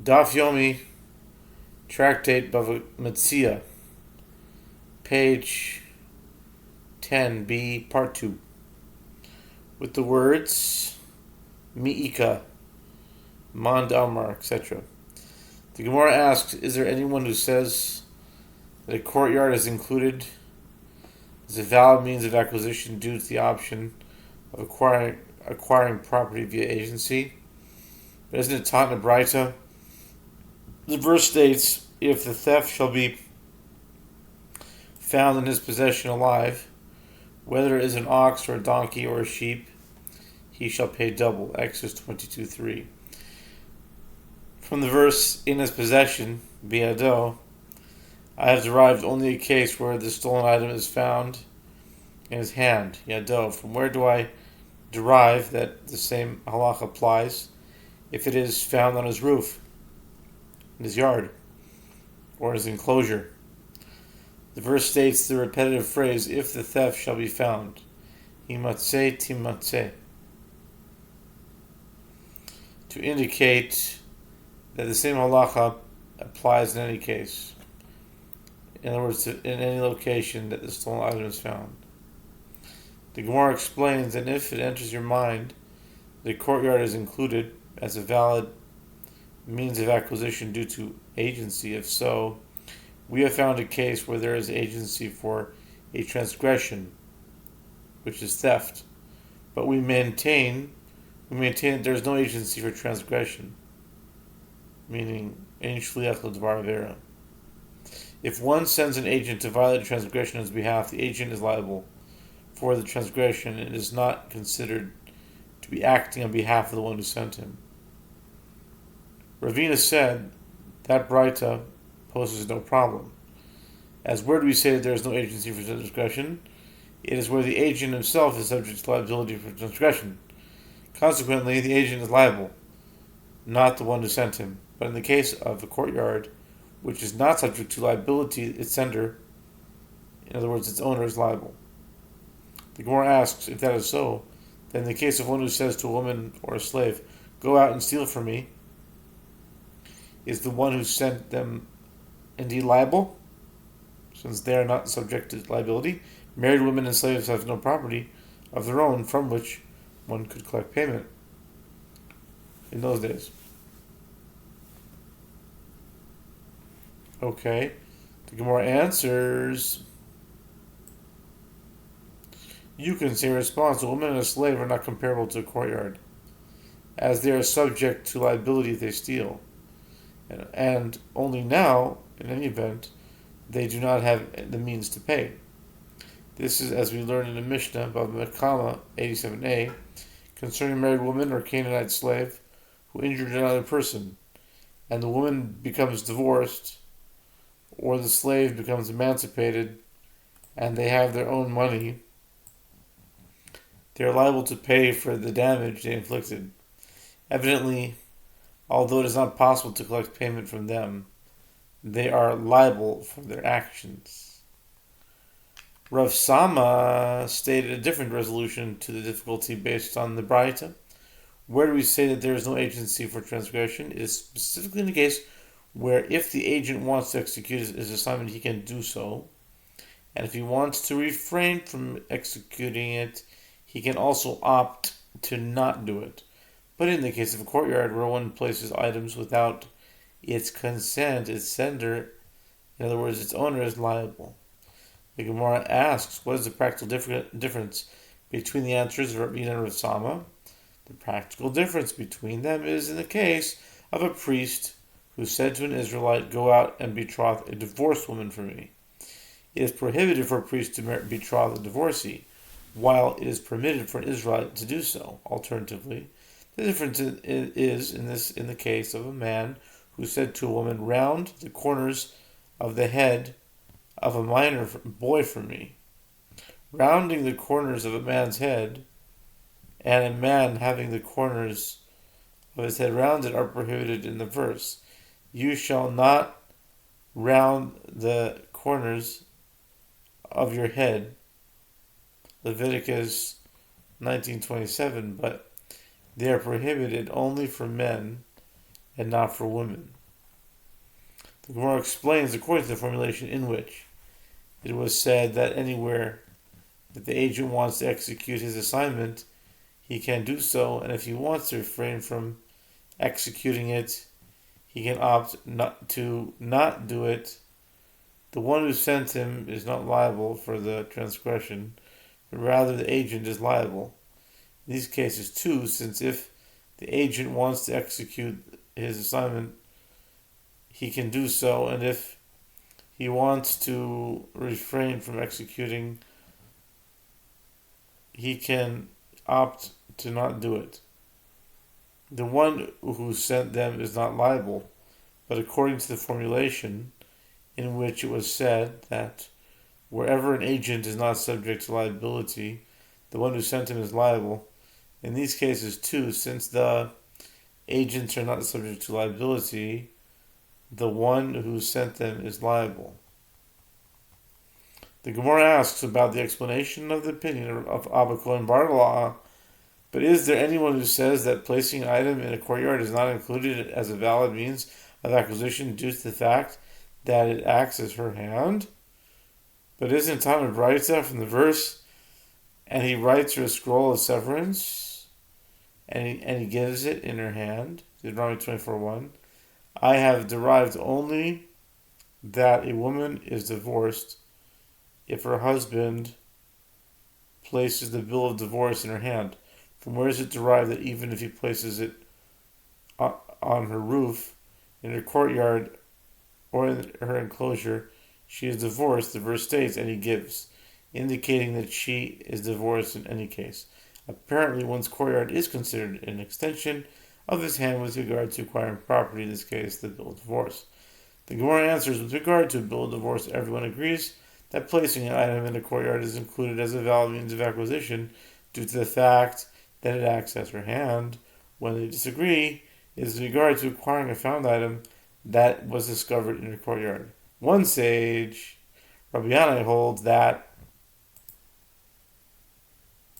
Daf Yomi, Tractate Bava Metzia, page 10b, part 2, with the words Mi'ika, Mand Amar, etc. The Gemara asks, is there anyone who says that a courtyard is included as a valid means of acquisition due to the option of acquiring property via agency? But isn't it taught in a Braita? The verse states, if the theft shall be found in his possession alive, whether it is an ox or a donkey or a sheep, he shall pay double. Exodus 22:3. From the verse, in his possession, biado, I have derived only a case where the stolen item is found in his hand, yado. From where do I derive that the same halach applies if it is found on his roof, in his yard, or in his enclosure? The verse states the repetitive phrase, if the theft shall be found, himatze timatze, to indicate that the same halacha applies in any case. In other words, in any location that the stolen item is found. The Gemara explains that if it enters your mind the courtyard is included as a valid means of acquisition due to agency, if so, we have found a case where there is agency for a transgression, which is theft, but we maintain that there is no agency for transgression, meaning ein shliach l'dvar avera. If one sends an agent to violate a transgression on his behalf, the agent is liable for the transgression and is not considered to be acting on behalf of the one who sent him. Ravina said that Braita poses no problem. As where do we say that there is no agency for transgression? It is where the agent himself is subject to liability for transgression. Consequently, the agent is liable, not the one who sent him. But in the case of a courtyard, which is not subject to liability, its sender, in other words, its owner, is liable. The Gemara asks, if that is so, then in the case of one who says to a woman or a slave, go out and steal for me, is the one who sent them indeed liable, since they are not subject to liability? Married women and slaves have no property of their own from which one could collect payment in those days. Okay, the Gemara answers, you can say in response, a woman and a slave are not comparable to a courtyard, as they are subject to liability if they steal. And only now, in any event, they do not have the means to pay. This is as we learn in the Mishnah, Bava 87a, concerning a married woman or Canaanite slave who injured another person, and the woman becomes divorced, or the slave becomes emancipated, and they have their own money, they are liable to pay for the damage they inflicted. Evidently, although it is not possible to collect payment from them, they are liable for their actions. Rav Sama stated a different resolution to the difficulty based on the Braita. Where do we say that there is no agency for transgression? It is specifically in the case where if the agent wants to execute his assignment, he can do so. And if he wants to refrain from executing it, he can also opt to not do it. But in the case of a courtyard where one places items without its consent, its sender, in other words, its owner, is liable. The Gemara asks, what is the practical difference between the answers of Rabbi and Rav Sama? The practical difference between them is in the case of a priest who said to an Israelite, go out and betroth a divorced woman for me. It is prohibited for a priest to betroth a divorcee, while it is permitted for an Israelite to do so. Alternatively, the difference is in the case of a man who said to a woman, round the corners of the head of a minor boy for me. Rounding the corners of a man's head and a man having the corners of his head rounded are prohibited in the verse. You shall not round the corners of your head, Leviticus 19:27, but they are prohibited only for men and not for women. The Gemara explains according to the formulation in which it was said that anywhere that the agent wants to execute his assignment, he can do so, and if he wants to refrain from executing it, he can opt not to not do it. The one who sent him is not liable for the transgression, but rather the agent is liable. In these cases too, since if the agent wants to execute his assignment, he can do so, and if he wants to refrain from executing, he can opt to not do it. The one who sent them is not liable, but according to the formulation in which it was said that wherever an agent is not subject to liability, the one who sent him is liable. In these cases too, since the agents are not subject to liability, the one who sent them is liable. The Gemara asks about the explanation of the opinion of Abba Kohen Barla, but is there anyone who says that placing an item in a courtyard is not included as a valid means of acquisition due to the fact that it acts as her hand? But isn't Talmud Braita from the verse, and he writes her a scroll of severance, and he gives it in her hand, Deuteronomy 24:1. I have derived only that a woman is divorced if her husband places the bill of divorce in her hand. From where is it derived that even if he places it on her roof, in her courtyard, or in her enclosure, she is divorced? The verse states, and he gives, indicating that she is divorced in any case. Apparently, one's courtyard is considered an extension of his hand with regard to acquiring property, in this case, the bill of divorce. The Gemara answers, with regard to a bill of divorce, everyone agrees that placing an item in the courtyard is included as a valid means of acquisition due to the fact that it acts as her hand. When they disagree is with regard to acquiring a found item that was discovered in her courtyard. One sage, Rabbi Yanai, holds that